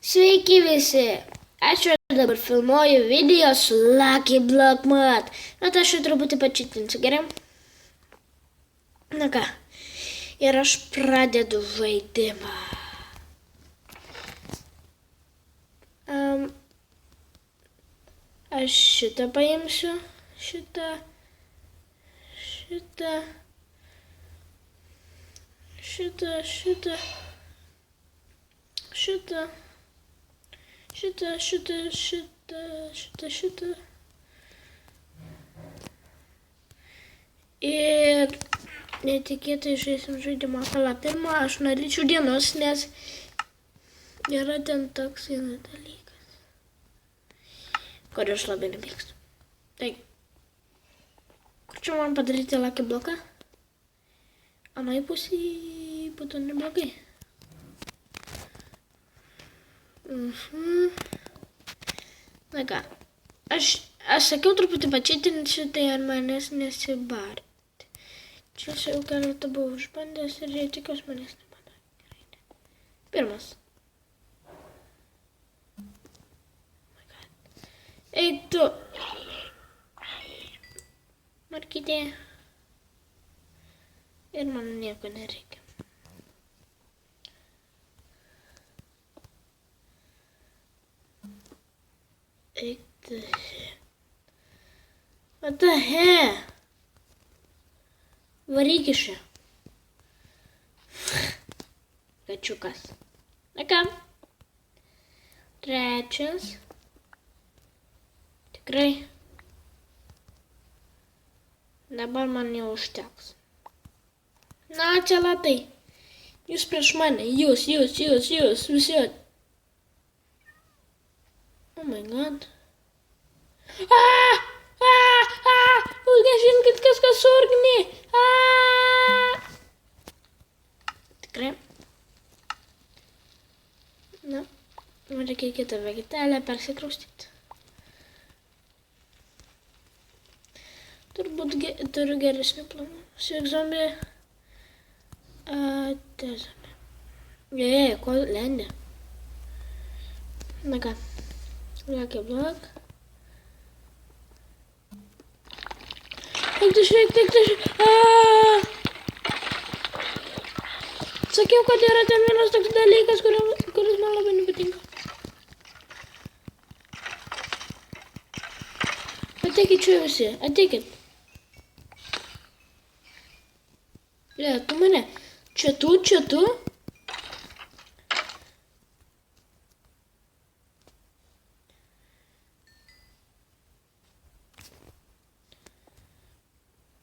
Sveiki visi! Aš čia dabar filmuoju video su Lucky Block Mod. Nu, tai aš jau truputį pačitinsiu, gerai? Na ką, ir aš pradedu žaidimą. Aš šitą paimsiu, šitą, ir netikėtai žaisim žaidimą. Pala, pirmą aš norėčiau dienos, nes yra ten toks vienas dalykas, kurio aš labai nemėgstu. Tai, kur čia man padaryti Lucky Blocką? Anai pusė būtų neblogai. Na ką, aš sakiau truputį pačitinti, tai ar manęs nesibarti. Čia aš jau keletą buvau išbandęs ir jie tikiuosi manęs nepadarė. Pirmas. Eik tu. Markytė. Ir man nieko nereikia. Eik tu. What the hell? Varyk iš čia. Kačiukas. Na ką? Trečias. Tikrai. Dabar man jau užteks. Na, čia latai. Jūs prieš mane. Jūs, visi. Oh my god. Užgesinkit kažkas ugnį. Tikrai. Na, man reikia kitą vegetelę persikraustyti. Turbūt turiu geresnių planų. Šiek zombį. Tezame. Ko lendi? Na ką. Lucky Block. Eik tu šveik. Sakiau, kad yra ten vienas toks dalykas, kuris man labai nepatinka. Ateikit čia visi, ateikit. Tu mane. Čia tu.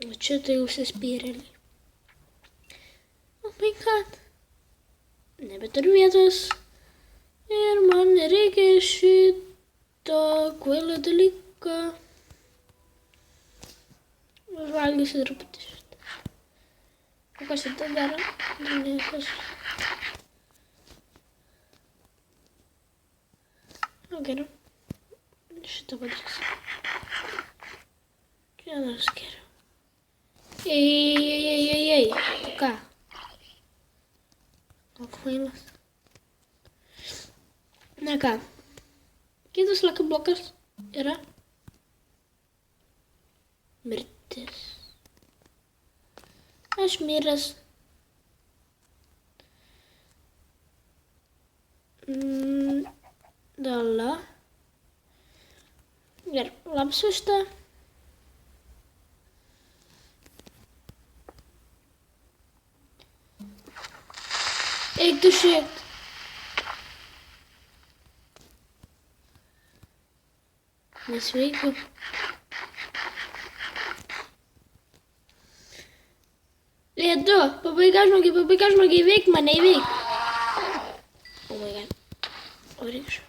O čia tai užsispyrėliai. Oh my god. Nebeturiu vietos. Ir man nereikia šito kvailo dalyko. Užvalgysiu truputį šitą. O kas šitą daro? Niekas. O geriau. Šitą padarysiu. Čia nors geriau. Ei. Ką? O kvailas. Na ką. Kitas Lucky Blockas yra mirtis. Aš miręs. Dala. Ir labas už tą. Eik tu šiek. Nesveiku. Lietu, pabaiga žmogiai, veik mane, veik. Oh my god. O reikš.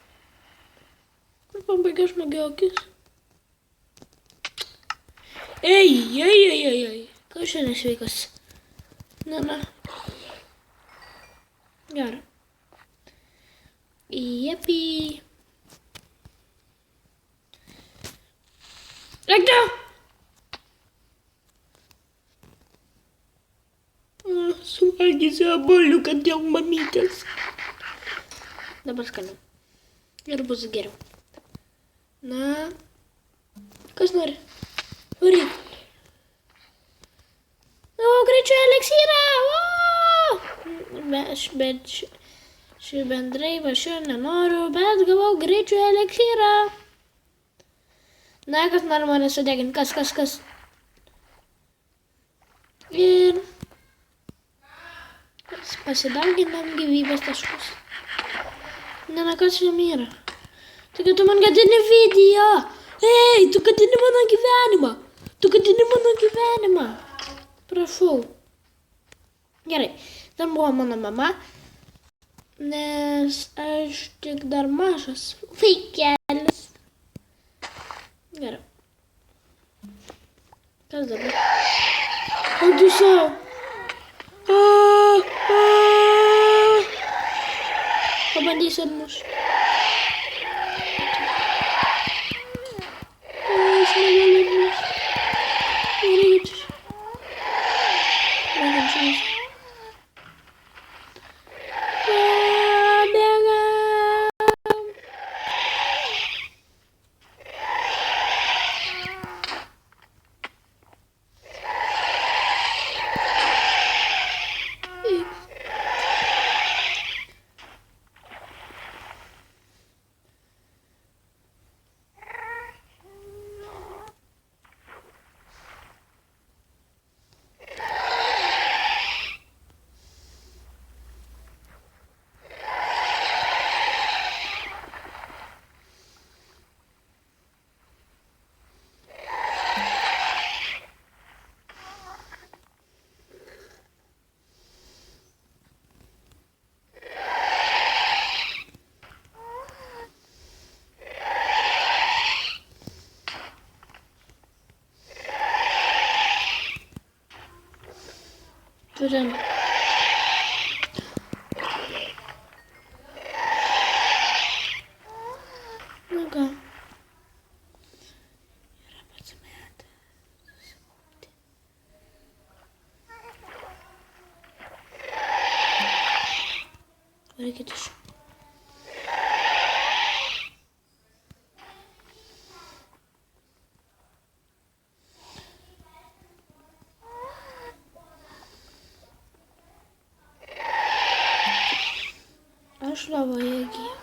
Kur pabaiga žmogiai akis? Ei. Ką čia nesveikas? Na. Gerai. Jepi. Eik tu! Suvalgysiu obuoliuką dėl mamytės. Dabar skanu. Ir bus geriau. Na, kas nori? Varyk. O, greičiau eliksyrą! Bet ši bendrai važiuoju nenoriu, bet gavau greičiau eliksyrą. Na, kas nori mane sudeginti? Kas? Ir pasidauginam gyvybės taškus. Na, kas jam yra? Taigi tu man gadini video. Ei, tu gadini mano gyvenimą. Prašau. Gerai, ten buvo mano mama, nes aš tik dar mažas vaikelis. Gerai. Kas dabar? Atdusau. Pabandysiu atmušti. Aš negaliu atmušti. Greičiau. Turim. Nu ką. Yra pasimetę. Susimaukti. Varykit iš. Aš lavoje gyju.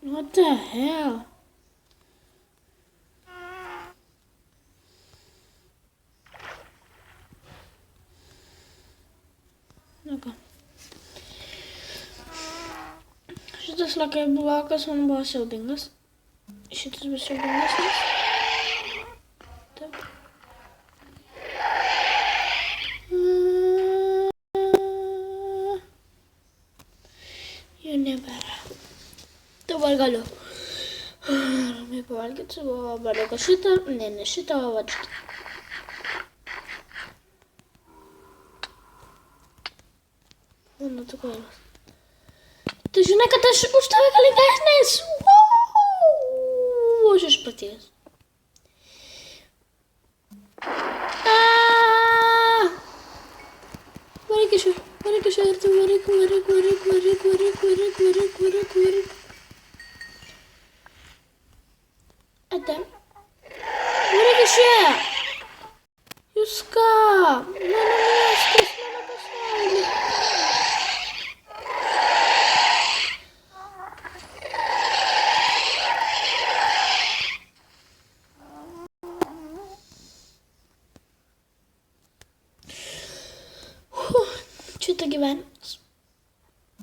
What the hell? Nu ką. Šitas lakai blokas man buvo siaubingas. Šitas bus siaubingesnis. Taip. Jų nebėra. Dabar galiu ramiai pavalgyti savo baliuką šitą. Ne šitą, o va šitą. Mano tu kvailas. Tu žinai, kad aš už tave galingesnis. Aš išpratėjęs. Varyk iš čia ir tu varyk. Ate. Varyk iš čia. Jūs ką? Mano miestas, mano pasaulis. Šitą gyvenimas.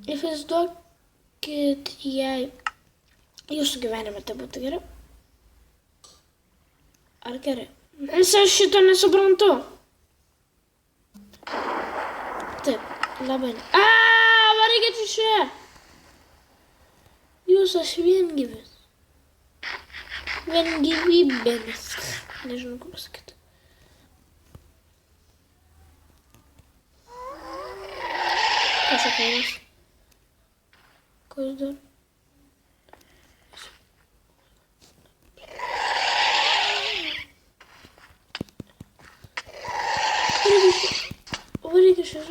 Įsivaizduokit, jei jūsų gyvenime tai būtų gerai. Ar gerai? Nes aš šito nesuprantu. Taip, labai ne. Varykit iš čia. Jūs aš viengyvis. Viengyvybėmis. Nežinau, kaip pasakyti. Kas akvailas? Kas dar? Varyk iš čia.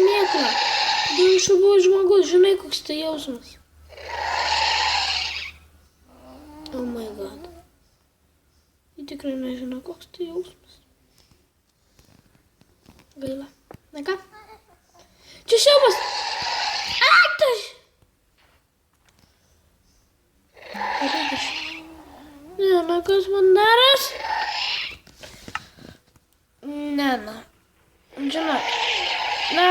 šmėklą. Taigi anksčiau buvo žmogus, žinai, koks tai jausmas. Oh my god. Ji tikrai nežino, koks tai jausmas. Gaila. Na ką? Čia siaubas! Aktas! Ne, na kas man daras? Ne, na. Žinok. Na.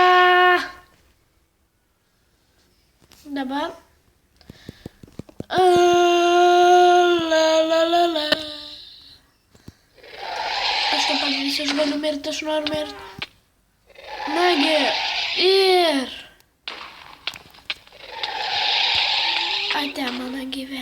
Dabar. Aš to padarysiu, aš galiu mirti, aš noriu mirti. Nagi. Ir. Ate mano gyvenimą.